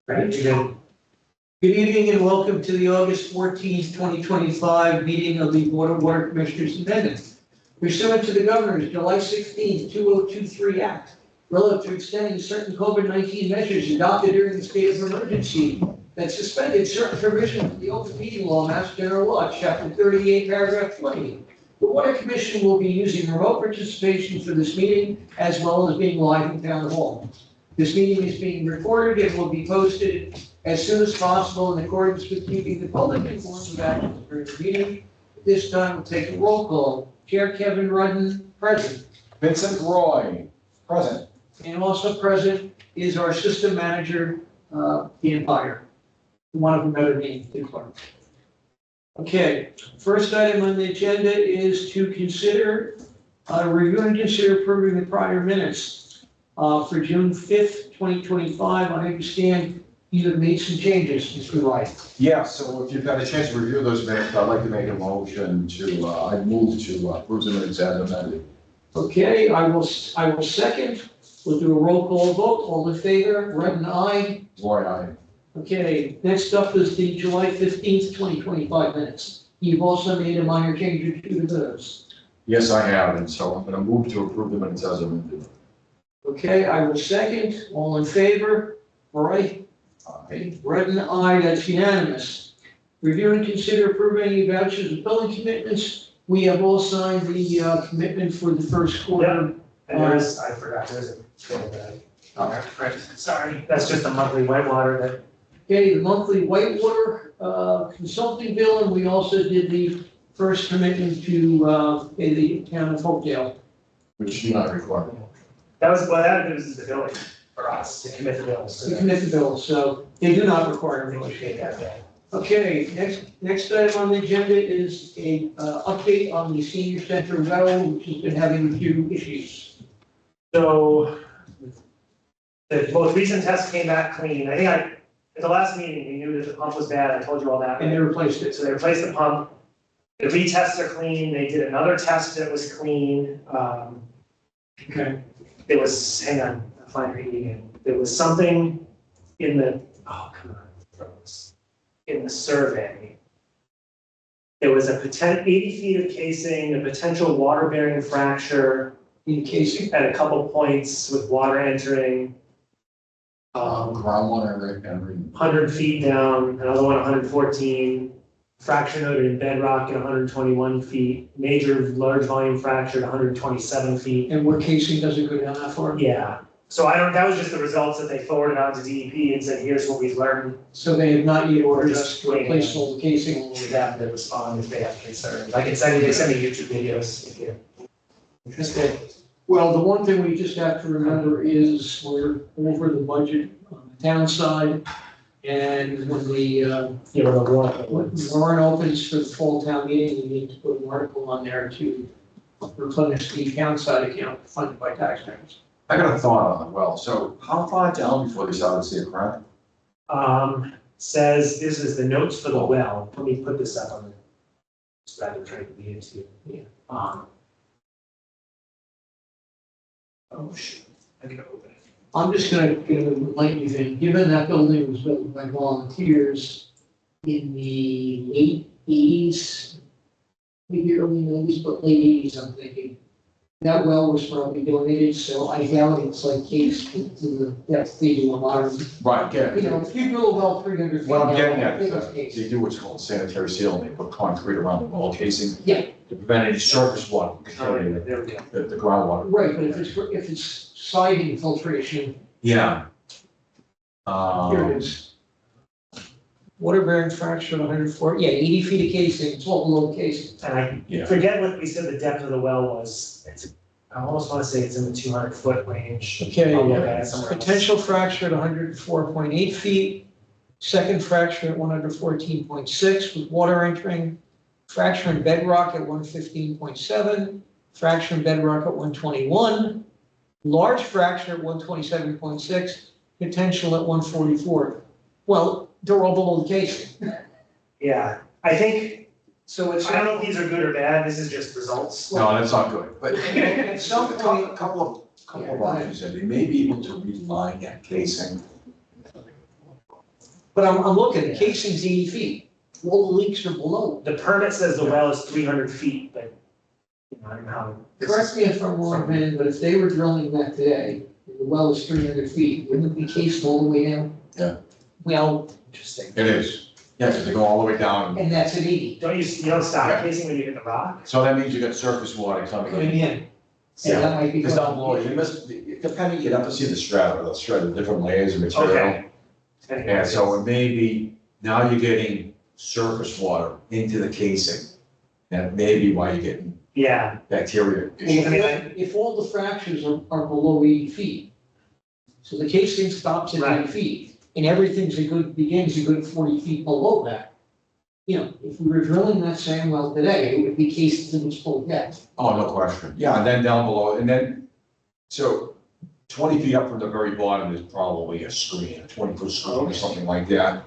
Right. Good evening and welcome to the August 14th, 2025 meeting of the Board of Water Commissioners Amendment. Pursuant to the Governor's July 16th, 2023 Act, relative to extending certain COVID-19 measures adopted during the state of emergency that suspended certain provisions of the Open Meeting Law, Mass General Law, Chapter 38, Paragraph 20. The Water Commission will be using remote participation for this meeting as well as being live in Town Hall. This meeting is being recorded and will be posted as soon as possible in accordance with keeping the public informed of actions during the meeting. At this time, we'll take a roll call. Chair Kevin Rudden, present. Vincent Roy, present. And also present is our system manager, the Empire. One of them better be the clerk. Okay, first item on the agenda is to consider, review and consider approving the prior minutes for June 5th, 2025. I understand you have made some changes, Mr. Wright. Yeah, so if you've had a chance to review those minutes, I'd like to make a motion to, I move to approve the minutes as amended. Okay, I will second. We'll do a roll call vote. All in favor? Rudden, aye. Roy, aye. Okay, next up is the July 15th, 2025 minutes. You've also made a minor change or two to those. Yes, I have, and so I'm going to move to approve the minutes as amended. Okay, I will second. All in favor? Roy? Aye. Rudden, aye. That's unanimous. Review and consider approving any vouchers and billing commitments. We have all signed the commitment for the first quarter. And there is, I forgot, there's a bill that right, sorry, that's just a monthly whitewater that. Okay, the monthly whitewater consulting bill, and we also did the first commitment to pay the town of Hopedale. Which do not require. That was, well, that is the billing for us to commit the bills. To commit the bill, so they do not require a negotiate that day. Okay, next item on the agenda is a update on the senior center well, which has been having a few issues. So the most recent test came back clean. I think at the last meeting, we knew that the pump was bad. I told you all that. And they replaced it. So they replaced the pump. The retests are clean. They did another test that was clean. Okay. There was, hang on, I'm finding it again. There was something in the, oh, come on. In the survey. There was a 80 feet of casing, a potential water bearing fracture In casing. at a couple points with water entering. Groundwater and 100 feet down, another one 114, fracture noted in bedrock at 121 feet, major large volume fracture at 127 feet. And where casing doesn't go down that far? Yeah, so that was just the results that they forwarded out to DEP and said, here's what we've learned. So they have not yet ordered us Just to replace all the casing. We'll leave them to respond if they have concerns. I can send you, they send me YouTube videos if you're interested. Well, the one thing we just have to remember is we're over the budget on the town side. And when the warrant opens for the fall town meeting, we need to put an article on there to replenish the town side account funded by taxpayers. I got a thought on the well. So how far down before they started to see a crack? Says, this is the notes for the well. Let me put this up on the, just rather trying to be into. Yeah. Oh, shoot. I can open it. I'm just gonna give a lightning thing, given that building was built by volunteers in the late 80s, maybe early 90s, but late 80s, I'm thinking. That well was probably donated, so I doubt it's like cased to the depth they do a modern. Right, get You it. know, if you drill a well 300 feet. What I'm down, getting I at think is it's that cased. they do what's called sanitary seal, and they put concrete around the wall casing. Yeah. To prevent any surface water contaminating There we go. the groundwater. Right, but if it's siding filtration, Yeah. here it is. Water bearing fracture at 104, yeah, 80 feet of casing, it's all below casing. And Yeah. I forget what we said the depth of the well was. I almost want to say it's in the 200-foot range. Okay, I'll look at it somewhere else. potential fracture at 104.8 feet, second fracture at 114.6 with water entering, fracture in bedrock at 115.7, fracture in bedrock at 121, large fracture at 127.6, potential at 144. Well, they're all below the casing. Yeah, I think, So it's. I don't know if these are good or bad, this is just results. No, that's not good, but At some a point, couple of options, and they may be able to reline that casing But I'm looking, the casing's 80 feet, all the leaks are below. The permit says the well is 300 feet, but, you know, I don't know how. Correct me if I'm wrong, man, but if they were drilling that today, and the well is 300 feet, wouldn't it be cased all the way down? Yeah. Well, Interesting. It is. Yeah, because they go all the way down. and that's at 80 You don't stop Yeah. casing when you hit the rock? So that means you got surface water coming coming in. in. And that might be. Because down below, you must, depending, you'd have to see the strata, the different layers of material. Okay. And so it may be, now you're getting surface water into the casing. And it may be why you're getting Yeah, bacteria Well, issues. if all the fractures are below 80 feet, so the casing stops at 80 Right. feet, and everything's begins a good 40 feet below that. You know, if we were drilling that same well today, it would be cased to its full depth. Oh, no question. Yeah, and then down below, and then, so 20 feet up from the very bottom is probably a screen, a 20-foot screen or something like that,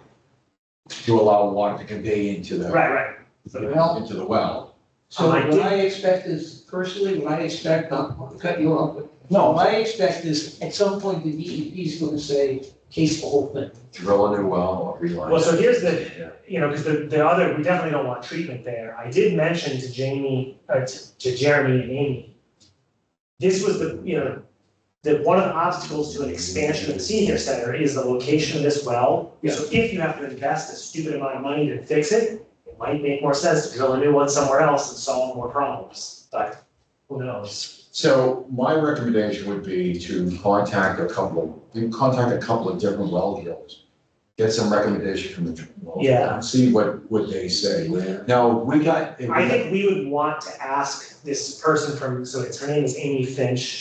to allow water to convey into the, right. into the well. So I what did- I expect is, personally, what I expect, I'll cut you off, but No, what I expect is, at some point, the DEP is gonna say, case the whole thing. drill a new well or reline. Well, so here's the, you know, because the other, we definitely don't want treatment there. I did mention to Jamie, to Jeremy and Amy, this was the, you know, one of the obstacles to an expansion of the senior center is the location of this well. Yeah. So if you have to invest a stupid amount of money to fix it, it might make more sense to drill a new one somewhere else and solve more problems, but who knows? So my recommendation would be to contact a couple of different well drillers. Get some recommendation from the well Yeah. driller and see what they say. Now, we got. I think we would want to ask this person from, so it's, her name is Amy Finch,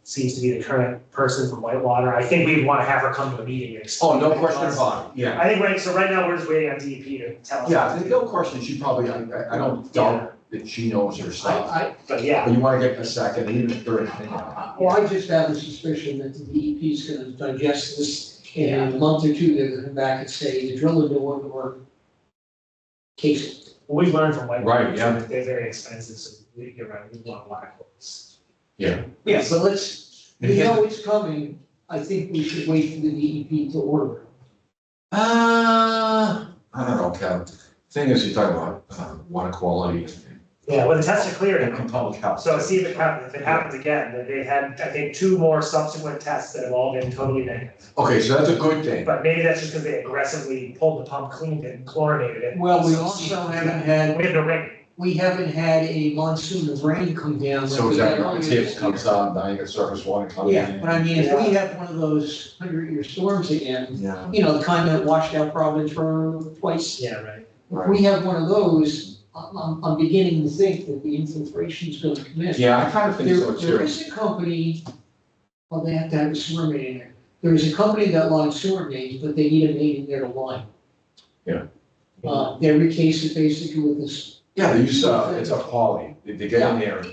seems to be the current person from Whitewater. I think we'd want to have her come to a meeting and explain. Oh, no question about it, yeah. I think, right now, we're just waiting on DEP to tell us. Yeah, no question, she probably, I don't doubt that she knows her stuff. But yeah, But you wanna get a second, even a third opinion. Well, I just have a suspicion that the DEP is gonna digest this in a month or two, they're gonna come back and say, to drill a new one or case it. we've learned from Whitewater. Right, yeah. They're very expensive, so you're right, we want a lot of quotes. Yeah. Yeah, but we know it's coming, I think we should wait for the DEP to order it. I don't know, Kev. Thing is, you're talking about, water quality Yeah, well, the tests are cleared, and public health. so see if it happens again, that they had, I think, 2 more subsequent tests that have all been totally negative. Okay, so that's a good thing. But maybe that's just because they aggressively pulled the pump, cleaned it, and chlorinated it. Well, we also haven't had, We have no rain. we haven't had a monsoon of rain come down. like So we is had that, earlier see if this it comes year. out, now you got surface water coming in. Yeah, but I mean, if we have one of those 100-year storms again, Yeah, you know, the kind that washed out Providence Road twice. Yeah, right. If right. we have one of those, I'm beginning to think that the infiltration is going to come in. Yeah, I kind of think so There too. is a company, well, they have to have a sewer main in there. There is a company that lines sewer mains, but they need a main in there to line. Yeah. They recase it basically with this. Yeah, they use, it's a poly, they get in there,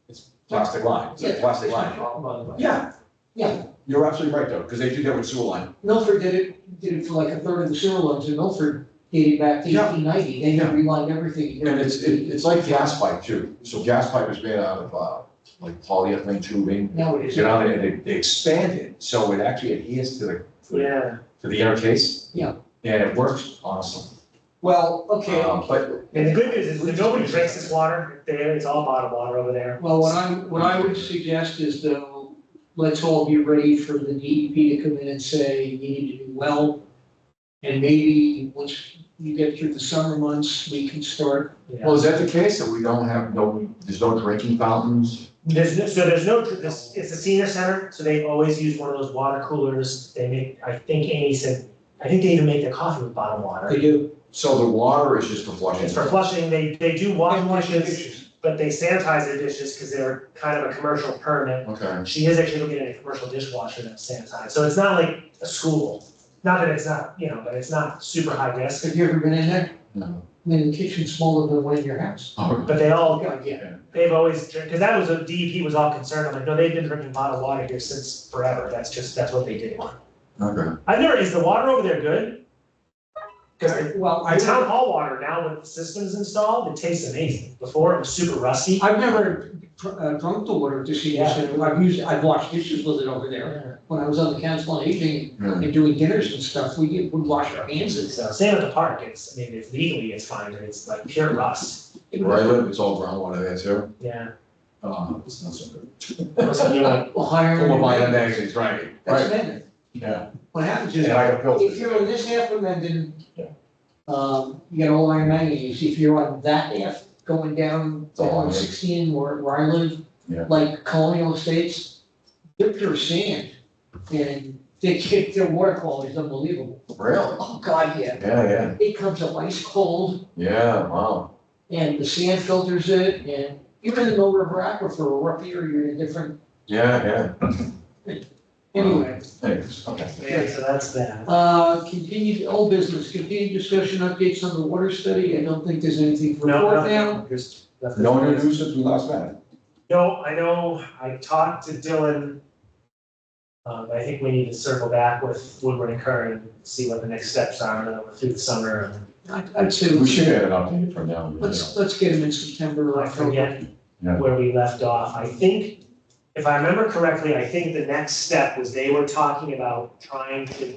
it's plastic line, it's a plastic Yeah, line. by the way. Yeah, Yeah, you're absolutely right though, because they do that with sewer line. Milford did it for like a third of the sewer lines in Milford, dating back to Yeah. 1890. They had relined everything. And it's like gas pipe too, so gas pipe is made out of, like polyethylene tubing. Now it is. You know, they expand it, so it actually adheres to Yeah. the inner case. Yeah. And it works awesome. Well, okay. But, And the good news is that nobody drinks this water there, it's all bottled water over there. Well, what I would suggest is though, let's all be ready for the DEP to come in and say, you need to do well. And maybe once you get through the summer months, we can start. well, is that the case, that we don't have, there's no drinking fountains? It's a senior center, so they always use one of those water coolers. They make, I think Amy said, I think they even make their coffee with bottled water. They do. So the water is just for flushing? It's for flushing, they do wash And wash the dishes, but they sanitize their dishes because they're kind of a commercial permit. Okay, She is actually looking at a commercial dishwasher that's sanitized, so it's not like a school. Not that it's not, you know, but it's not super high risk, Have you ever been in there? no. I mean, the kitchen's smaller than one in your house. Oh, but they all, Yeah. they've always, because that was, a DEP was all concerned, I'm like, no, they've been drinking bottled water here since forever, that's what they do. okay. I've never, is the water over there good? Because Well, our town hall water now with systems installed, it tastes amazing. Before it was super rusty. I've never drunk the water to see this. I've washed dishes with it over there. When I was on the council on aging and doing dinners and stuff, we would wash our hands and stuff. Same at the park, it's, I mean, it's legally, it's fine, but it's like pure rust. Where I live, it's all groundwater there too. Yeah. It's not so good. So you're like, Well, higher. Full of vitamins, exits, right, That's right, Mendon. yeah. What happens is, And I got filters. if you're in this half of Mendon, Yeah. you get all iron manganese. If you're on that half, going down to Oh, yeah. 116 where I live, Yeah. like Colonial Estates, they're pure sand. And they get, their water quality is unbelievable. Really? Oh, God, yeah. Yeah, It comes up ice cold yeah, wow. and the sand filters it, and you're in the Mill River Aquifer, or up here, you're in a different, Yeah, anyway. thanks, okay. yeah, so that's that. Continued, old business, continued discussion updates on the water study. I don't think there's anything for No, report now. no, just. No new news since we last met? No, I know, I talked to Dylan. I think we need to circle back with Woodward and Kern and see what the next steps are, and then we're through the summer. I'd say We should get an update from them. let's get them in September or I October. forget Yeah. where we left off. I think, if I remember correctly, I think the next step was they were talking about trying to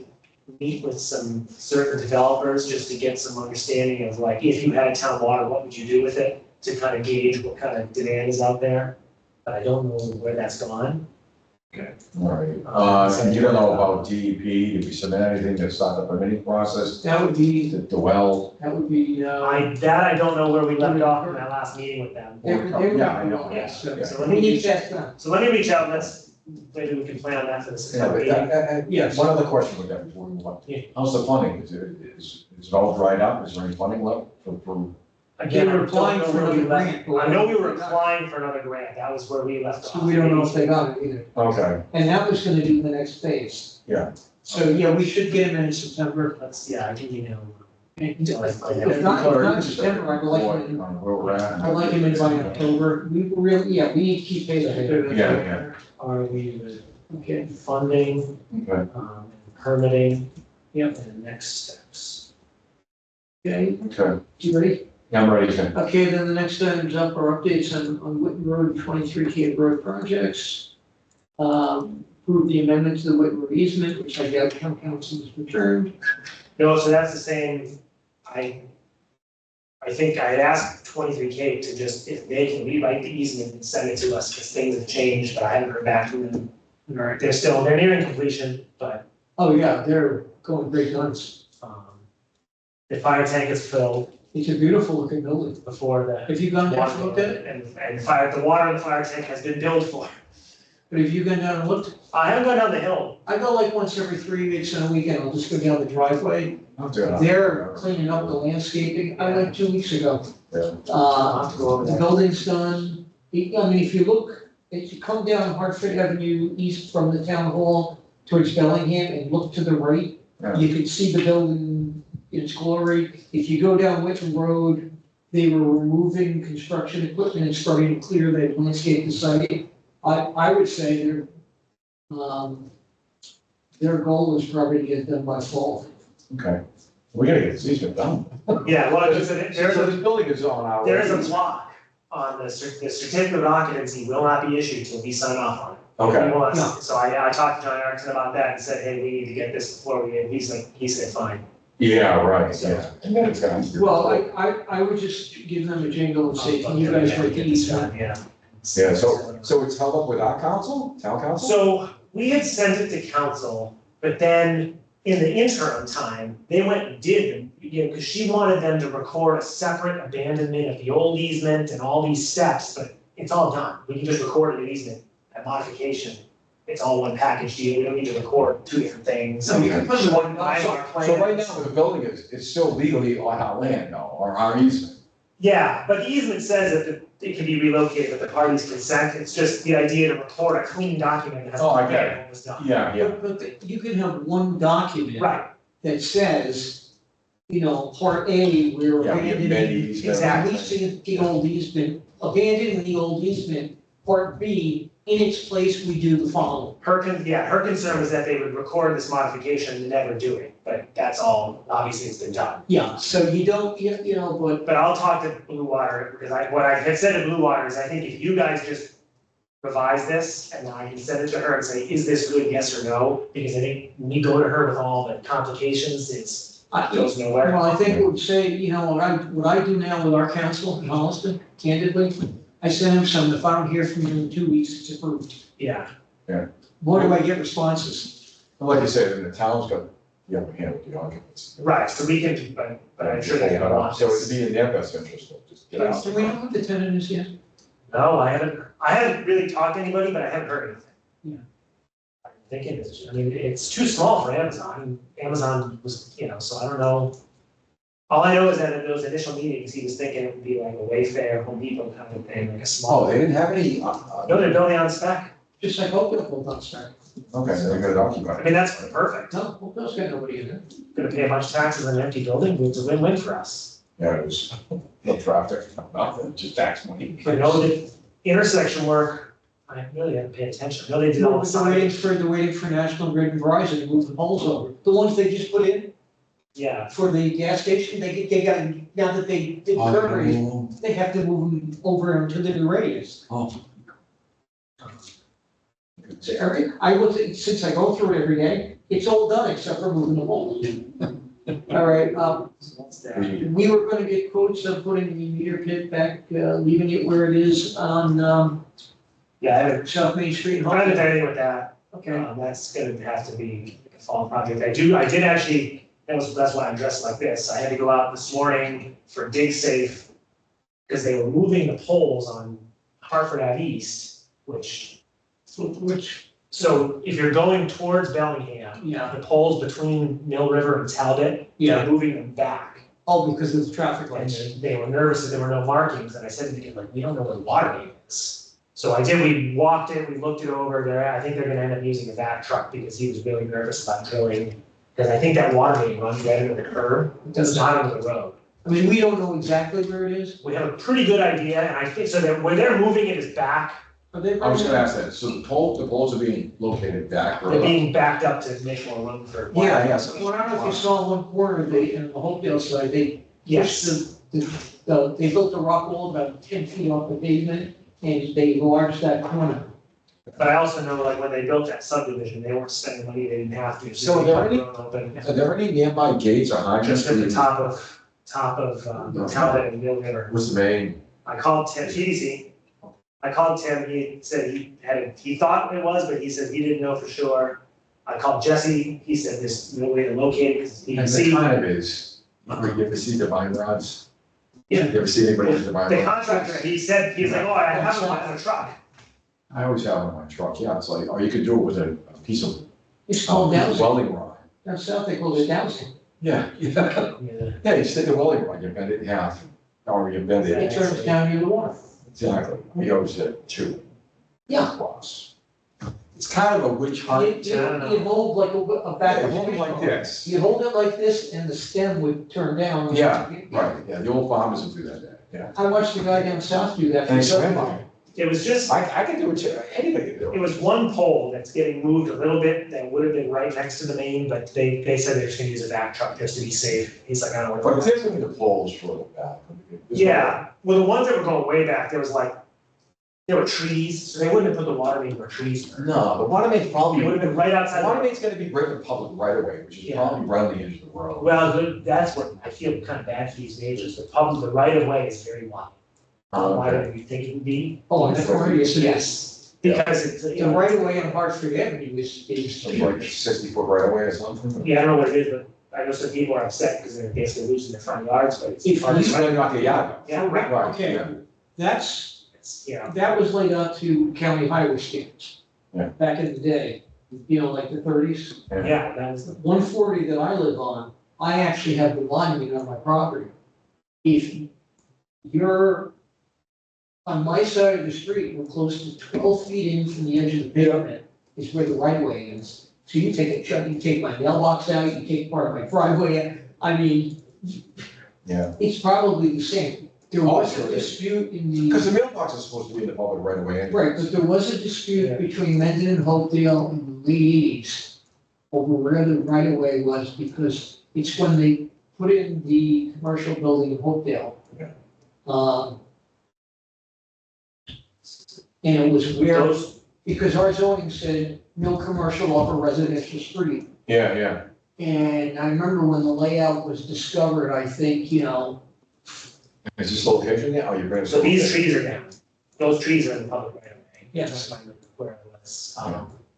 meet with some certain developers just to get some understanding of like, if you had town water, what would you do with it? To kind of gauge what kind of demand is out there. But I don't know where that's gone. All right, and you don't know about DEP, did we submit anything to start the permitting process, That would be, the well? that would be, I don't know where we left off in that last meeting with them. Yeah, I know. Yeah, So so let we me need reach that done. So let me reach out, maybe we can plan on that for the Yeah, September but, meeting. Yes. one other question we got before we move on. Yeah. How's the funding, is it all dried up, is there any funding left for? Again, They I were don't applying know for where we another left. grant, but I know we were we got- applying for another grant, that was where we left off. So we don't know if they got it either. Okay, And that was gonna be the next phase. Yeah. So, yeah, we should get them in September. Yeah, I can email. If not in September, I'd like them, where we're at. I'd like them in by October. We really, yeah, we need to keep pace. Yeah. Are we with Okay. funding, Okay, permitting? Yep. And next steps. Okay, okay, you ready? yeah, I'm ready, Ken. Okay, then the next items up are updates on Whitten Road, 23 Cape Road projects. Approve the amendment to the Whitten Road easement, which I doubt town council has returned. No, so that's the same, I think I had asked 23K to just, if they can rewrite the easement and send it to us, because things have changed, but I haven't heard back from them. Right. They're nearing completion, but, Oh, yeah, they're going great guns. the fire tank is filled It's a beautiful looking building. before the. Have you gone down and looked at it? And the water in the fire tank has been billed for. But have you gone down and looked? I haven't gone down the hill. I go like once every 3 weeks on a weekend. I'll just go down the driveway. I'm doing it. They're cleaning up the landscaping. I went 2 weeks ago. Yeah. I'll have to go over The there. building's done. I mean, if you look, if you come down Hartford Avenue east from the town hall towards Bellingham and look to the right, Yeah. you can see the building in its glory. If you go down Whitten Road, they were removing construction equipment and starting to clear the landscape the site. I would say their goal is probably to get it done by fall. Okay, we gotta get this easement done. Yeah, well, there's So a, this building is on our. there is a block on the certificate of occupancy will not be issued till we sign off on it. Okay, He wants- Yeah. So I talked to John Erickson about that and said, hey, we need to get this before we, he said, fine. yeah, right, yeah. And then it's gonna. Well, I would just give them a jingle and say, can you guys write the easement? Yeah. Yeah, so it's held up with our council, town council? So we had sent it to council, but then in the interim time, they went and did, because she wanted them to record a separate abandonment of the old easement and all these steps, but it's all done. We can just record an easement, a modification. It's all one package deal. We don't need to record two different things. So you can put it One on, Mylar plan. So right now, where the building is, it's still legally on our land though, or our easement. Yeah, but the easement says that it can be relocated with the parties' consent. It's just the idea to record a clean document that has. Oh, I get it. What was done. Yeah, but you can have one document Right, that says, part A, we're Yeah, we abandoning, abandon easement. Exactly. releasing the old easement, abandoning the old easement. Part B, in its place, we do the following. Her concern was that they would record this modification and never do it, but that's all, obviously it's been done. Yeah, so you don't, you know, But I'll talk to Blue Water, because what I had said to Blue Water is I think if you guys just revise this, and then I can send it to her and say, is this good, yes or no? Because I think when we go to her with all the complications, it goes nowhere. well, I think it would say, you know, what I do now with our council in Holliston, candidly, I send them some, if I don't hear from you in 2 weeks, it's approved. Yeah, What do I get responses? Like I said, and the town's got the upper hand with the occupants. right, so we can, but I'm sure they're gonna want So this. it'd be in their best interest to just get out. Do we know what the tenant is yet? No, I haven't really talked to anybody, but I haven't heard anything. Yeah. I'm thinking, it's too small for Amazon, Amazon was, so I don't know. All I know is that in those initial meetings, he was thinking it would be like a Wayfair, Home Depot kind of thing, like a small. Oh, they didn't have any, No, they're building on spec, Just like Oakville will not start. okay, so they got it I occupied. mean, that's perfect, No, Oakville's got nobody in there. gonna pay a bunch of taxes on an empty building, it's a win-win for us. Yeah, it was no traffic, nothing, just tax money. I know that intersection work, I really haven't paid attention, I know they did all the They're waiting for National Grid and Verizon to move the poles over. The ones they just put in yeah, for the gas station, they got, now that they did curve, they have to move them over into the new radius. Oh. So, Eric, since I go through it every day, it's all done except for moving the poles. All right, so that's there. we were gonna get quotes of putting the meter pit back, leaving it where it is on, Yeah, I haven't, South Main Street. in I haven't done Hopkins. anything with that. Okay, That's gonna have to be a fall project. I did actually, that's why I'm dressed like this. I had to go out this morning for dig safe. Because they were moving the poles on Hartford Ave East, which, so if you're going towards Bellingham, yeah, the poles between Mill River and Talbot, yeah, they're moving them back. all because of the traffic And lights. they were nervous that there were no markings, and I said to them, like, we don't know where the water main is. So we walked it, we looked it over there, I think they're gonna end up using a vac truck because he was really nervous about drilling. Because I think that water main runs right into the curb, it's not into the road. I mean, we don't know exactly where it is, We have a pretty good idea, and I think, so that where they're moving it is back, but they. I was gonna ask that, so the poles are being located back or? they're being backed up to make more room for. Yeah, yeah. well, I don't know if you saw one corner, in the Hopedale side, they Yes, pushed they built a rock wall about 10 feet off the pavement, and they enlarged that corner. but I also know, like, when they built that subdivision, they weren't spending money, they didn't have to. So are they there kept any- the road open. Are there any nearby gates or hydrants? Just at the top of Talbot and Mill River. What's the main? I called Tim, TDC. I called Tim, he said he thought it was, but he said he didn't know for sure. I called Jesse, he said there's no way to locate it, because he can And see. the kind of is, you ever see divine rods? Yeah. You ever see anybody with divine The rods? contractor, he said, he's like, oh, I have one on a truck. I always have them on my truck, yeah, it's like, or you could do it with a piece of It's called dowsing. welding rod. Down south, they call it dowsing. Yeah, yeah. Yeah. Yeah, you stick the welding rod, you bend it in half, or you bend It it, turns down near the water. exactly, we always did two. Yeah. Cross. It's kind of a witch hunt. You hold like a back. Yeah, hold it like this. You hold it like this and the stem would turn down. Yeah, right, yeah, the old farmers would do that, yeah. I watched the guy down south do that. And it's for swim some- line. It was just, I can do it too, anybody can do it it. was one pole that's getting moved a little bit, that would have been right next to the main, but they said they're just gonna use a back truck just to be safe. He's like, I don't But want if to. there's any of the poles further back. Yeah, well, the ones that were going way back, there were trees, so they wouldn't have put the water main where trees were. No, the water main's It probably, would have been right outside. water main's gonna be right in public right away, which is Yeah. probably right on the edge of the road. Well, that's what I feel kind of bad for these neighbors, the right of way is very wide. Wider than you think it would be. Oh, and that's where it is. Yes, because it's, The right of way in Hartford Avenue is Something like 60-foot right away or something. yeah, I don't know what it is, but I know some people are upset because they're basically losing their front yards, but it's. If hard to He's find. running out the yard. Yeah, Right, Okay. yeah. That's, Yeah, that was laid out to county highway standards. Yeah. Back in the day, like the 30s. yeah, that was, 140 that I live on, I actually have the monument on my property. If you're on my side of the street, we're close to 12 feet in from the edge of the pavement, is where the right of way is. So you take a chunk, you take my mailbox out, you take part of my driveway out. I mean, Yeah. it's probably the same. There was a dispute in Because the, the mailbox is supposed to be in the public right away anyway. right, but there was a dispute between Mendon and Hopedale and the Leeds over where the right of way was, because it's when they put in the commercial building in Hopedale. Yeah. And it was where, Those, because our zoning said no commercial off a residential street. Yeah, yeah. And I remember when the layout was discovered, I think, Is this location now? You're going to. so these trees are down, those trees are in the public right of way. Yes. I don't remember where it was,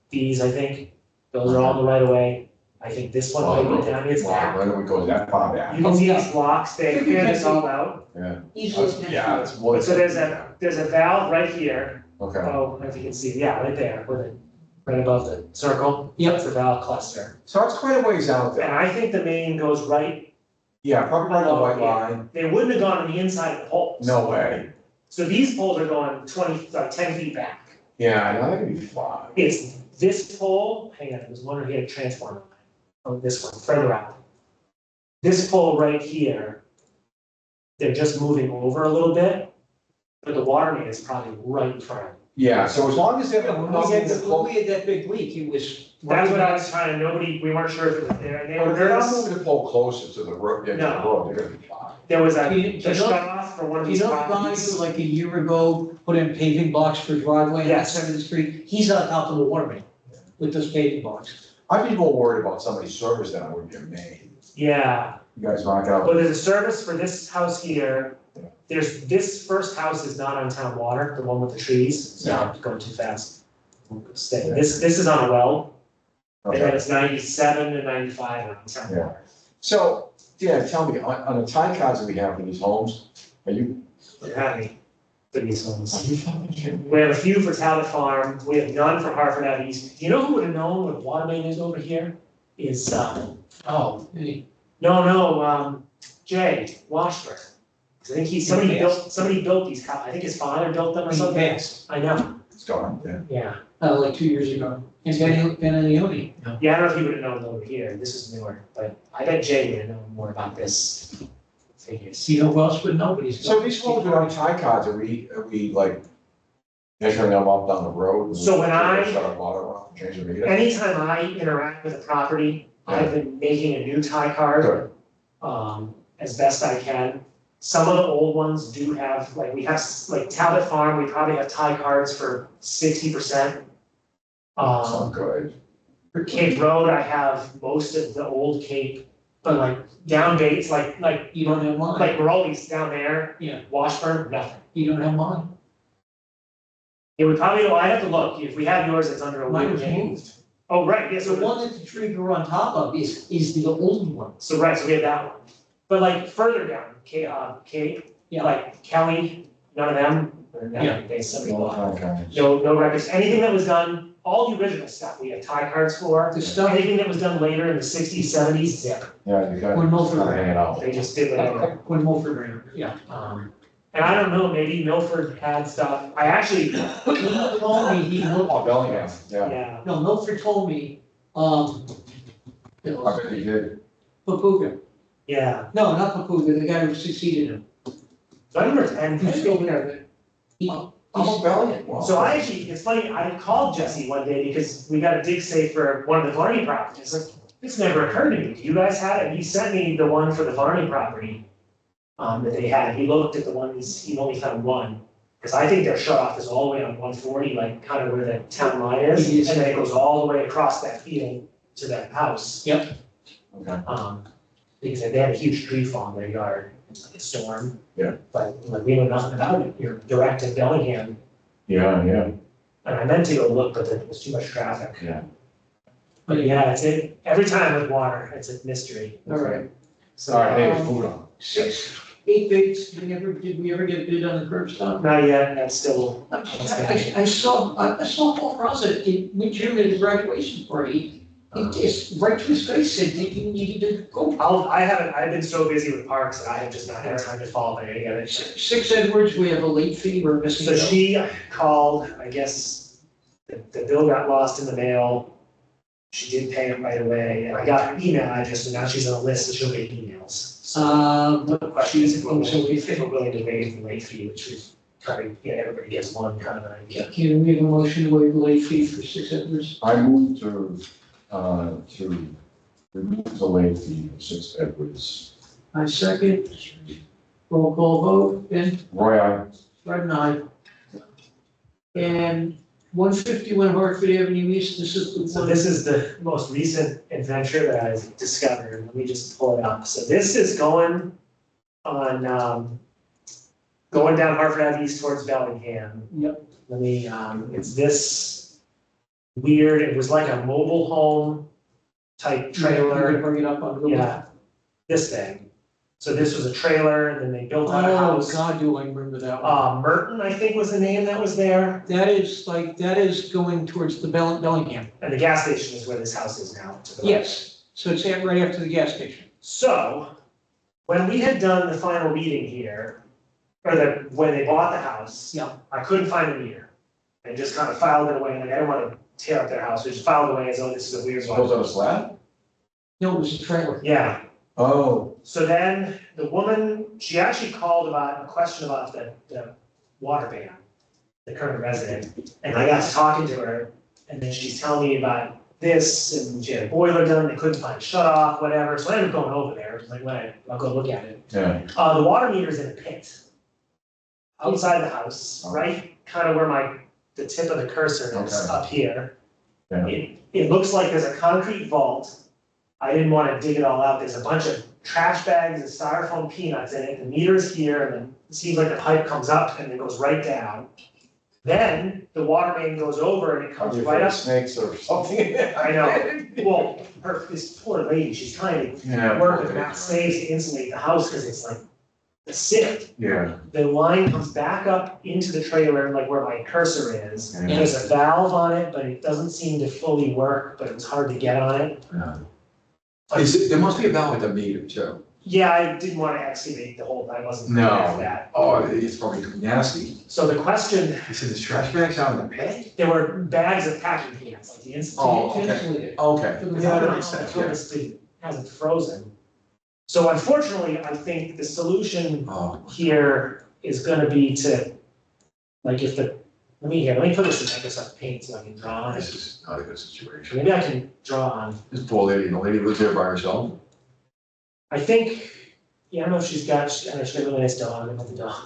these, I think, those are all in the right of way. I think this one might go down, it's back. Right away goes that far back. You can see these blocks, they clear this all out. Yeah. easily. Yeah, it's more. So there's a valve right here. Okay. Oh, I don't know if you can see, yeah, right there, with it, right above the circle. Yep. It's the valve cluster. So it's quite a ways out And there. I think the main goes right, Yeah, probably right the white line. they wouldn't have gone on the inside of the poles. No way. So these poles are going 10 feet back. Yeah, I know, that could be fine. It's this pole, hang on, there's one right here, transformer. Oh, this one, further out. This pole right here, they're just moving over a little bit, but the water main is probably right in front. Yeah, so as long as they're When not getting the we close. had that big leak, it was. That's what I was trying, we weren't sure if it was there, and they But were if they're not nervous. moving the pole closer to the road, yeah, to the No. road, they're gonna be fine. There was Do you know- shut off for one of You these know the guy properties. who like a year ago put in paving blocks for driveway on that Yes. side of the street? He's on top of the water main with those paving blocks. I'd be more worried about somebody's service than I would be a maid. Yeah, You guys knock out. but there's a service for this house here. This first house is not on town water, the one with the trees, so I'm going too fast. Stay, this is on a well, and then Okay. it's 97 and 95 on town Yeah. water. So, yeah, tell me, on the tie cards that we have for these homes, are you? We're happy for these homes. Are you fucking kidding me? We have a few for Talbot Farm, we have none for Hartford Ave East. Do you know who would have known where the water main is over here? Is, Hey, Jay Washburn. 'Cause I think somebody built these, I think his father built them or he something. passed, I know, It's gone, yeah. yeah. like 2 years ago. And Benny. Yeah, I don't know if he would have known over here, this is newer, but I bet Jay would have known more about this figures. You know who else would know, but he's. So these homes without tie cards, are we like measuring them up down the road? So when I- Shut up water off, change the meter? Anytime I interact with a property, I've been making a new tie card, Good. as best I can. Some of the old ones do have, like, we have, like Talbot Farm, we probably have tie cards for 60%. Sounds good. For Cape Road, I have most of the old Cape, but like down Bates, like You don't have mine. like Morley's down there. Yeah. Washburn, nothing. You don't have mine. It would probably, I'd have to look, if we have yours, it's under a Mine new was name. moved. Oh, right, yes, The one that the tree grew on top of is the old one. so right, so we have that one. But like further down, Cape, Yeah. like Kelly, none of them, or Yeah. nothing, they somebody bought. Okay. No records, anything that was done, all the original stuff, we have tie cards for. The stuff, Anything that was done later in the 60s, 70s, zip. Yeah, you got When it. Milford Kinda hanging out. They just did whatever. when Milford ran, yeah. And I don't know, maybe Milford had stuff, I actually, He told me he looked. Oh, Bellingham, yeah. yeah, No, Milford told me, I bet he did. Papuga. yeah. No, not Papuga, the guy who succeeded him. So I remember, and He's still there. He- Oh, Bellingham. Wow. so I actually, it's funny, I called Jesse one day because we got a dig safe for one of the Varney properties, like, this never occurred to me, do you guys have it? And he sent me the one for the Varney property. That they had, he looked at the ones, he only found one, because I think their shut off is all the way on 140, like kind of where the town line is, Yes. and then it goes all the way across that field to that house. Okay. Because they had a huge tree fall in their yard, it's like a storm. Yeah. But like we know nothing about it, you're direct to Bellingham, Yeah, yeah, and I meant to go look, but there was too much traffic. yeah. But yeah, every time with water, it's a mystery. All right. So, All right, hey, food on. 6, 8 bids, did we ever get a bid on the curb stop? not yet, that's still, I saw Paul Rosa in mid-June at the graduation party. He just, right to his face, said that you needed to go. I've been so busy with parks that I have just not had time to follow any of it. 6 Edwards, we have a late fee, we're missing. So she called, I guess, the bill got lost in the mail. She did pay it right away, and I got her email address, and now she's on a list, so she'll get email. panels. So the question is if we're So willing to waive the late fee, which we've tried, everybody gets one kind of idea. can we have a motion to waive the late fee for 6 Edwards? I move to remove the late fee for 6 Edwards. I second. Roll call vote. Ben? Roy, I. Fred and I. And 151 Hartford Avenue East, this is the So one. this is the most recent adventure that I've discovered. Let me just pull it up. So this is going on, going down Hartford Ave East towards Bellingham. Yep. Let me, it's this weird, it was like a mobile home type trailer. Bring it up on Google. Yeah, this thing. So this was a trailer, and then they built out a Oh, house. God, do I remember that one. Merton, I think was the name that was there, That is going towards the Bellingham. and the gas station is where this house is now. to the right. Yes, so it's right after the gas station. So, when we had done the final reading here, when they bought the house. Yeah. I couldn't find the meter. And just kind of filed it away, like, I don't wanna tear up their house, we just filed it away as though this is a weird Built on one. a slab? No, it was a trailer. Yeah, Oh. so then the woman, she actually called about a question about the water ban, the current resident. And I got to talking to her, and then she's telling me about this, and she had a boiler done, they couldn't find a shut off, whatever, so I ended up going over there, I was like, well, I'll go look at it. Yeah. The water meter's in a pit. Outside the house, right, kind of where the tip of the cursor is, Okay. up here. Yeah. It looks like there's a concrete vault. I didn't wanna dig it all out, there's a bunch of trash bags and styrofoam peanuts in it, the meter's here, and then it seems like the pipe comes up and then goes right down. Then the water main goes over and it comes right up. Snakes or something. I know, well, this poor lady, she's trying to Yeah. work with mass saves to insulate the house, cause it's like acidic. Yeah. The line comes back up into the trailer, like where my cursor is. Yeah. There's a valve on it, but it doesn't seem to fully work, but it's hard to get on it. Yeah. There must be a valve at the meter too. Yeah, I didn't want to excavate the whole, I wasn't prepared for that. Oh, it's probably nasty. So the question, You said the trash bags out in the pit? there were bags of packing peanuts, like the instant. Oh, okay. Insulated. Okay. For the Yeah, water that makes sense, hasn't frozen. So unfortunately, I think the solution Oh. here is gonna be to, like if the, let me put this in, I guess, paint so I can draw on This it. is not a good situation. Maybe I can draw on, This poor lady, the lady lives there by herself. I think, yeah, I don't know if she's got, I know she's got a really nice dog, I love the dog.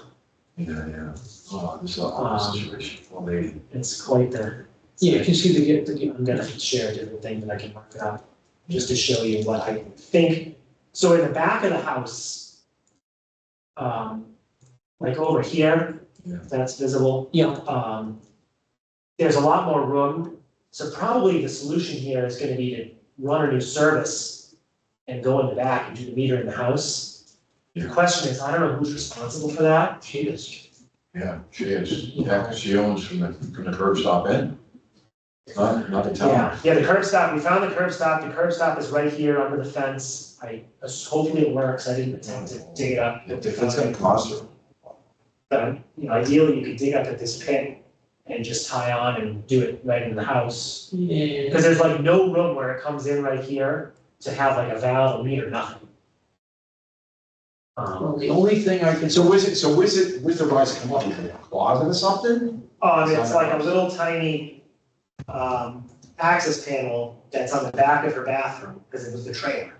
Yeah. Oh, this is a awful situation, poor lady. It's quite the, Yeah, you can see the I'm gonna share a different thing that I can mark it up, just to show you what I think. So in the back of the house, like over here, Yeah. if that's visible, Yeah, there's a lot more room. So probably the solution here is gonna be to run a new service and go in the back and do the meter in the house. The Yeah. question is, I don't know who's responsible for that. she is. Yeah, she is. Yeah, 'cause she owns from the curb stop in. Not the town. Yeah, the curb stop, we found the curb stop is right here under the fence. Hopefully it works, I didn't attempt to dig it up. If it's gonna cost her. But, ideally, you could dig up at this pit and just tie on and do it right in the house. Yeah. Because there's like no room where it comes in right here to have like a valve, a meter, nothing. Well, the only thing I can. So where's the rise come up? A closet or something? It's like a little tiny, access panel that's on the back of her bathroom, because it was the trailer.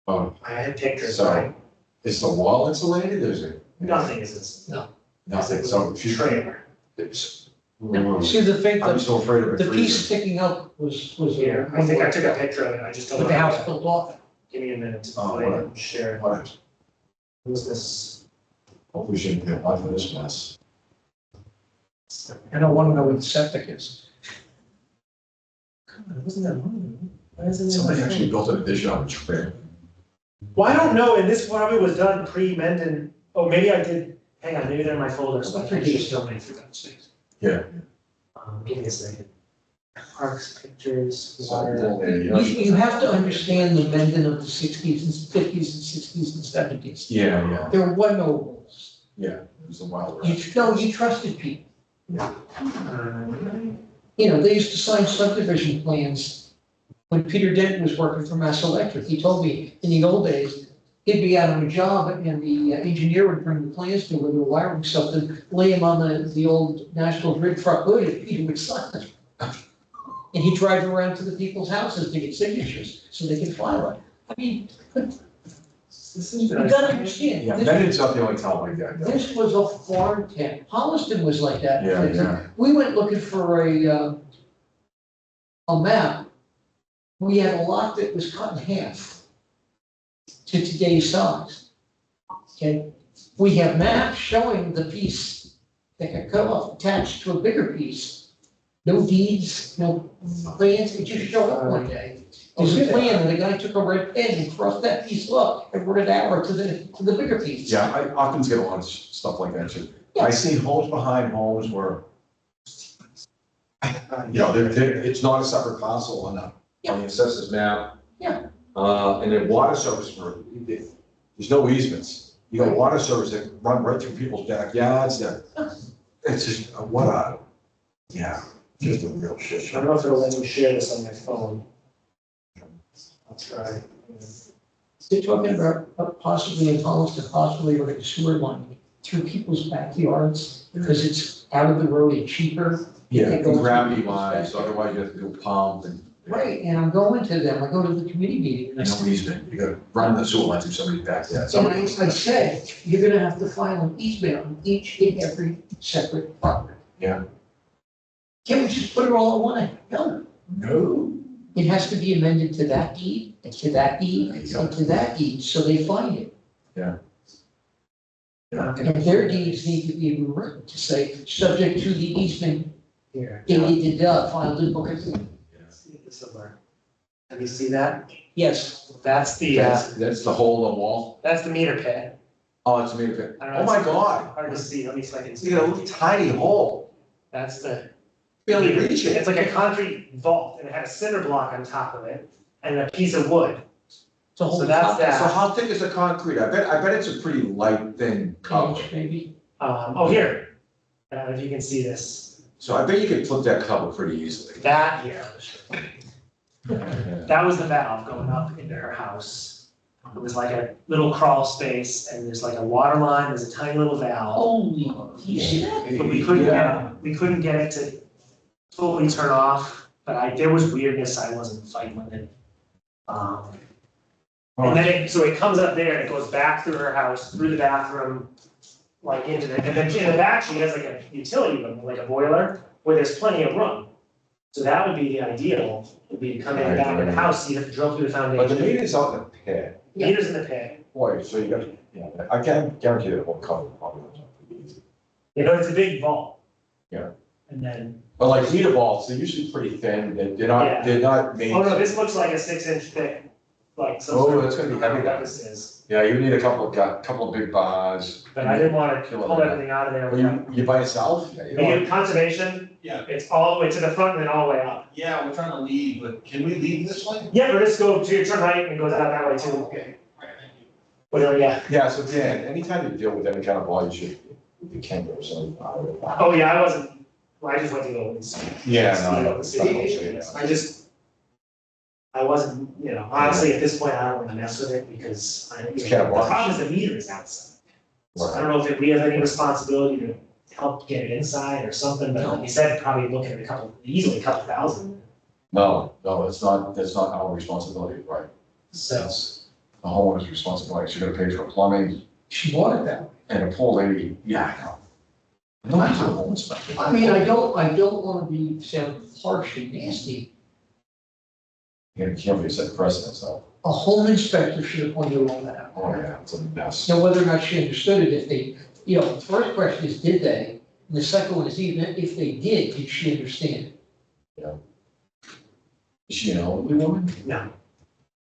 Oh, I had pictures, So- right? is the wall insulated, or is it? Nothing is this, Nothing, so she's. trailer. It's- See, the thing, I'm so afraid of it the piece freezing. sticking up was. Here, I think I took a picture of it, I just don't. With the house built off. Give me a minute to Oh, find it what? and share it. What? Who's this? Hope we shouldn't get life of this mess. I don't want to know what the septic is. God, wasn't that long? Why isn't it? Somebody actually built an addition on a trailer. Well, I don't know, and this probably was done pre-Mendon, oh, maybe I did, hang on, maybe they're in my folder, so I can just still made through that stage. Yeah. give me a second. Parks, pictures, So, water. You have to understand the Mendon of the 60s and 50s and 60s and 70s. Yeah, There were no rules. it was a wild You, ride. no, you trusted people. Uh, They used to sign subdivision plans. When Peter Denton was working for Mass Electric, he told me in the old days, he'd be out on a job and the engineer would bring the plans to where they're wiring something, lay him on the old National Grid truck hood and Peter would sign it. And he'd drive around to the people's houses to get signatures so they could file it. I mean, you gotta understand. Yeah, this- Bennett's not the only town like that. though. This was a farm town. Holliston was like that. Yeah, yeah. We went looking for a map. We had a lot that was cut in half to today's size. Okay, we have maps showing the piece that got cut off, attached to a bigger piece. No deeds, no plans, it just showed up one day. There's a plan, and the guy took a red pen and crossed that piece off and wrote an arrow to the bigger piece. Yeah, I often get a lot of stuff like that too. I see homes behind homes where, you know, it's not a separate parcel on the assessors map. Yeah. And then water service for, there's no easements. You got water service that run right through people's backyards that, it's just, what a, yeah, just a real shit I show. don't know if it'll let me share this on my phone. I'll try. They're talking about possibly in Holliston, possibly like a sewer line through people's backyards, because it's out of the road and cheaper. Yeah, They go and gravity through lines, people's otherwise you have to do a pump and. Right, and I'm going to them, I go to the committee meeting, and I No said, easement, you gotta run the sewer line through somebody's backyard. and I said, you're gonna have to file an easement on each and every separate property. Yeah. Can't we just put it all in one? No, No. it has to be amended to that deed, and to that deed, and to that deed, so they find it. Yeah. And their deeds need to be rewritten to say, subject to the easement, Here. dated, filed in book of. See if this will work. Can you see that? Yes, That's the, That's the hole in the wall. that's the meter pit. Oh, it's a meter pit. I don't know, Oh my it's God. Hard to see, let me see if I can You see. got a little tiny hole. That's the, Barely reach it. it's like a concrete vault, and it had a cinder block on top of it, and a piece of wood. it's a whole. So that's that. So how thick is the concrete? I bet it's a pretty light, thin cover. Maybe. Oh, here. I don't know if you can see this. So I bet you could flip that cover pretty easily. That here. Yeah. That was the valve going up into her house. It was like a little crawl space, and there's like a water line, there's a tiny little valve. Holy, you see that? But we couldn't get it to totally turn off, but there was weirdness, I wasn't fighting with it. And then so it comes up there, and it goes back through her house, through the bathroom, like into the, and then in the back, she has like a utility room, like a boiler, where there's plenty of room. So that would be the ideal, would be to come in the back of the house, so you have to drill through the But the foundation. meter's out in the pit. Meters in the pit, Boy, so you got, yeah, I can guarantee that whole cover probably was pretty easy. you know, it's a big vault. Yeah. And then, But like meter vaults, they're usually pretty thin. Yeah. They're not made. oh no, this looks like a 6-inch thick, like some Oh, sort of. that's gonna be heavy, I don't know that. what this is, Yeah, you need a couple of big bars. but I didn't wanna pull everything out of there. Are you by yourself? Yeah, you Are don't- you conservation? Yeah. It's all the way to the front and then all the way up. Yeah, we're trying to leave, but can we leave this way? Yeah, or just go to turn right and it goes out that way too. Okay. All right, thank you. Whatever, yeah. Yeah, so Dan, anytime you deal with any kind of law, you can go, so. Oh, yeah, I wasn't, well, I just went to go and see. Yeah, see no, what the situation is. I wasn't, you know, honestly, at this point, I don't wanna mess with it because It's the kind of wild. problem is the meter is outside. So I don't know if we have any responsibility to help get it inside or something, but like you said, probably looking at easily a couple thousand. No, that's not our responsibility, right? So, That's the homeowner's responsibility. She's gonna pay for plumbing She bought it that way. and a pool lady, yeah, I know. No, that's a home inspector. I mean, I don't wanna be, sound harsh and nasty. You can't be set precedent, so, A home inspector should have pointed all that out. oh yeah, it's a mess. Now, whether or not she understood it, if they, you know, the first question is, did they? And the second one is, even if they did she understand it? Is she an elderly woman? no.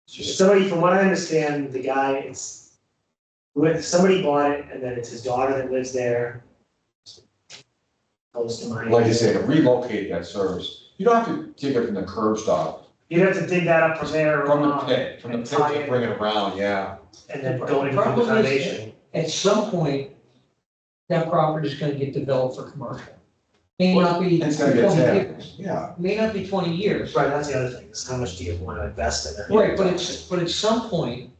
She's Somebody, from what I understand, the guy, somebody bought it and then it's his daughter that lives there. Close to mine. like you say, to relocate that service, you don't have to dig it from the curb stop, You'd have to dig that up from there. from the around, pit, and tie to it, bring it around, yeah. And then go into the Problem is- foundation. At some point, that property is gonna get developed for commercial. May not be It's gonna get 20 tapped. years, Yeah. may not be 20 years. Right, that's the other thing, is how much do you want to invest in it? Right, but at some point,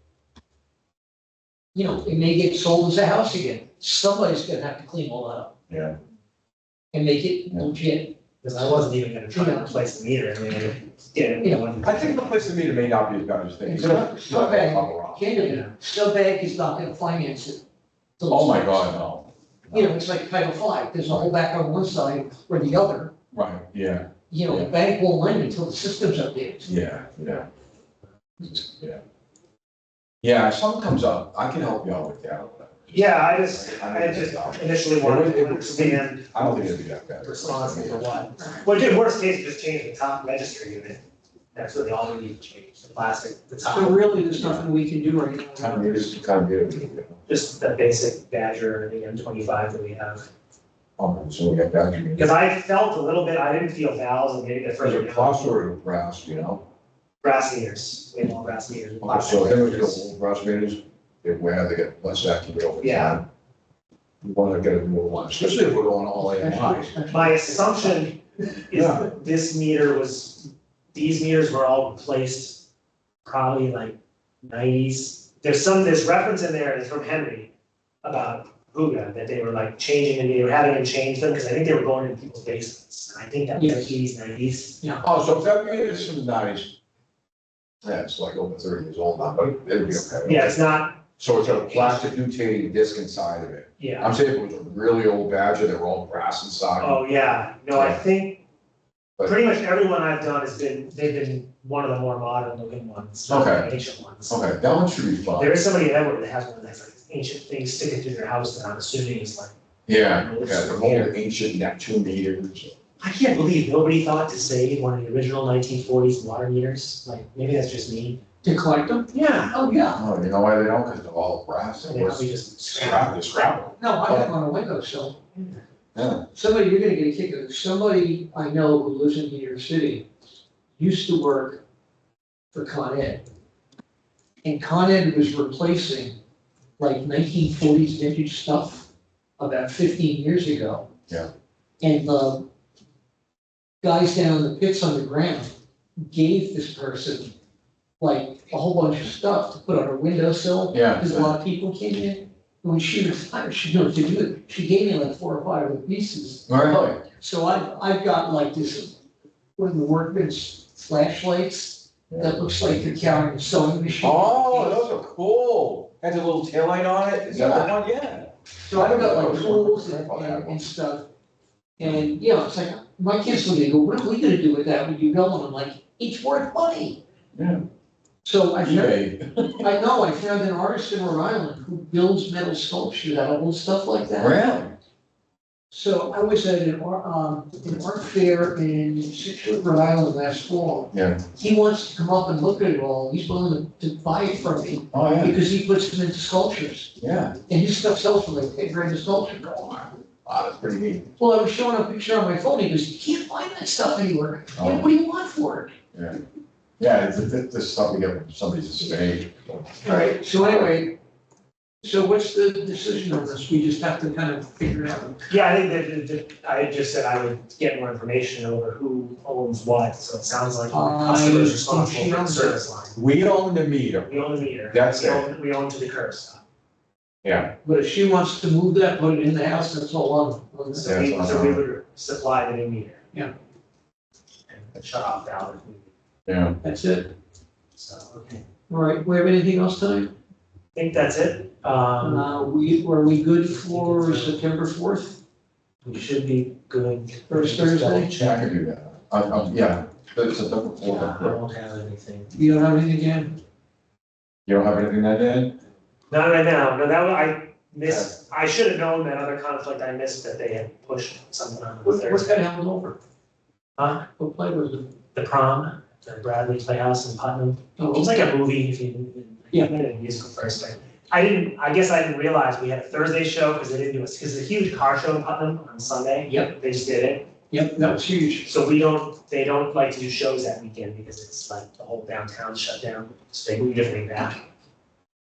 you know, it may get sold as a house again. Somebody's gonna have to clean all that up Yeah. and make it legit. Because I wasn't even gonna try to replace the meter, I mean, yeah. I think the place to meet it may not be as bad as you think. It's It's not- gonna- it's not bad. Come around. Canada, Snowbank is not gonna finance it. Oh, my God, no. You know, it's like Title V, there's a hole back on one side or the other, Right, yeah, you know, the bank won't lend until the system's updated. yeah, yeah. Yeah. Yeah, if something comes up, I can help you out with that. Yeah, I just initially wanted to understand I don't think it'd be that bad. responsible for what. Well, dude, worst case, just change the top register unit. That's really all we need to change, the plastic, the So top, really, there's nothing we can do right now. Kind of weird. just the basic Badger, the M25 that we have. So we got that. Because I felt a little bit, I didn't feel valves and maybe the Is further it down. plus or brass, you know? Brass meters, we have all brass meters. Okay, so then we go old brass meters, they get less accurate over time. Yeah. You wanna get a new one, especially if we're going all AMI. My assumption is Yeah. that these meters were all replaced probably like 90s. There's reference in there, it's from Henry, about Huga, that they were like changing, and they were having him change them, because I think they were going into people's basements. And I think that was like 80s, 90s. Oh, so if that meter is from the 90s, yeah, it's like over 30 years old now, but it'd be okay. Yeah, it's not, So it's a plastic rotating disc inside of it. yeah. I'm saying if it was a really old Badger, they were all brass inside. Oh, yeah, no, I think But- pretty much everyone I've done they've been one of the more modern looking ones, not the Okay. ancient ones. Okay, that one should be fun. There is somebody in Edward that has one that's like ancient things sticking through their house that I'm assuming is like, Yeah, the whole ancient Neptune meters. I can't believe nobody thought to save one of the original 1940s water meters, like, maybe that's just me. To collect them? Yeah. Oh, yeah. Oh, you know why they don't? Because they're all brass. And they probably just Scrap, they scrap No, I have on a windowsill. them. Yeah. Somebody, you're gonna get a kick out of this. Somebody I know who lives in New York City used to work for Con Ed. And Con Ed was replacing like 1940s vintage stuff about 15 years ago. Yeah. And the guys down in the pits underground gave this person like a whole bunch of stuff to put on her windowsill. Yeah. Because a lot of people came in. And when she retired, she knew what to do. She gave me like 4 or 5 of the pieces. Really? So I've got like this, one of the workman's flashlights that looks like you're carrying a sewing machine. Oh, those are cool. Has a little tail light on it? Is that the one? Yeah. So I've got like tools and stuff. And, you know, it's like, my kids look at it, go, what are we gonna do with that when you go? And I'm like, it's worth money. Yeah. So I found, eBay. I found an artist in Rhode Island who builds metal sculptures out of old stuff like that. Really? So I was at an art fair in Situate, Rhode Island last fall. Yeah. He wants to come up and look at it all. He's willing to buy it from me Oh, yeah. because he puts them into sculptures. Yeah. And his stuff sells for like $10,000 a sculpture. Wow, that's pretty neat. Well, I was showing a picture on my phone. He goes, you can't find that stuff anywhere. Oh. Yeah, what do you want for it? Yeah. Yeah, it's this stuff we get from somebody's estate. All right, so anyway, so what's the decision on this? We just have to kind of figure it out. Yeah, I think that I just said I would get more information over who owns what, so it sounds like the customer's responsible for the service line. We own the meter. We own the meter. That's We it. own- We own to the curb stop. Yeah. But if she wants to move that, put it in the house, that's all on. So we, Yeah, so we would supply the new meter. Yeah. And shut off valve if needed. Yeah. That's it. So, okay. All right, we have anything else tonight? I think that's it. Were we good for September 4th? We should be good. First Thursday? Yeah, I can do that. Yeah, that's a different Yeah, I folder. won't have anything. You don't have anything again? You don't have anything that day? Not right now. No, that one, I missed, I should have known that other conflict I missed that they had pushed something on What Thursday. kind of happened over? Huh? What play was it? The Prom, the Bradley Playhouse in Putnam. Oh, It's like a movie if you, Yeah. I made it a musical first, but I guess I didn't realize we had a Thursday show because they didn't do it, because it's a huge car show in Putnam on Sunday. Yep. They just did it. Yep, that was huge. So they don't like to do shows that weekend because it's like the whole downtown shut down. So they moved everything back.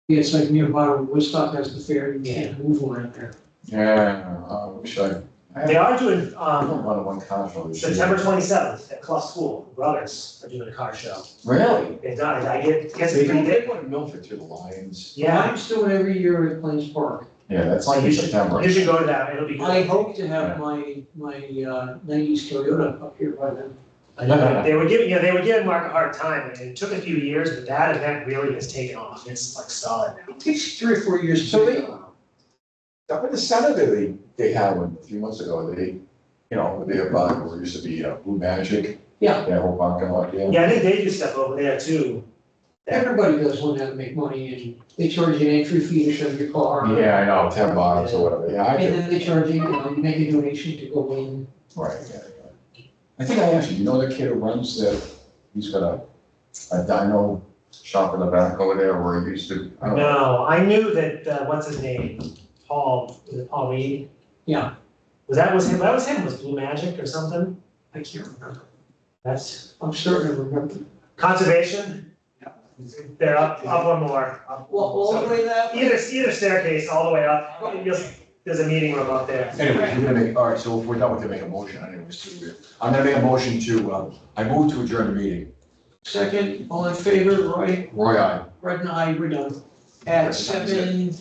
Yeah, it's like nearby where Woodstock has the fair, you can't move around there. Yeah, I wish I They are doing, I don't run one car show this year. September 27th at Clough School, Brothers are doing a car show. Really? They've done it, I get They pretty do, big. they go to Milford to the Lions. Yeah, Lions do it every year at Plains Park. Yeah, that's like in September. you should go to that, it'll be good. I hope to have my 90s Toyota up here by then. I know they were giving, they were giving Mark a hard time, and it took a few years, but that event really has taken off, it's like solid now. It takes 3 or 4 years to So make they- it. Up in the Senator, they had one a few months ago, they have, where it used to be Blue Magic. Yeah. That whole parking lot, yeah. Yeah, I think they do stuff over there too. Everybody does one now to make money, and they charge you an entry fee to show your car. Yeah, I know, $10 or whatever, yeah, I And do, then they charge you, you make a donation to go in. right, yeah. I think I asked you, you know the kid who runs that, he's got a dyno shop in the back over there where he used to, I don't know. No, I knew that, what's his name, Paul, was it Paul Reed? Yeah, Was him, was Blue Magic or something? I can't remember. That's I'm starting to remember. conservation? They're up one more. Well, all the way that way? Either staircase, all the way up, there's a meeting room up there. Anyway, we're gonna make, all right, so if we're done, we can make a motion, I think it was too weird. I'm gonna make a motion to, I move to adjourn the meeting. Second, all in favor, Roy, Roy, aye. Fred and I, we're done at 7:40.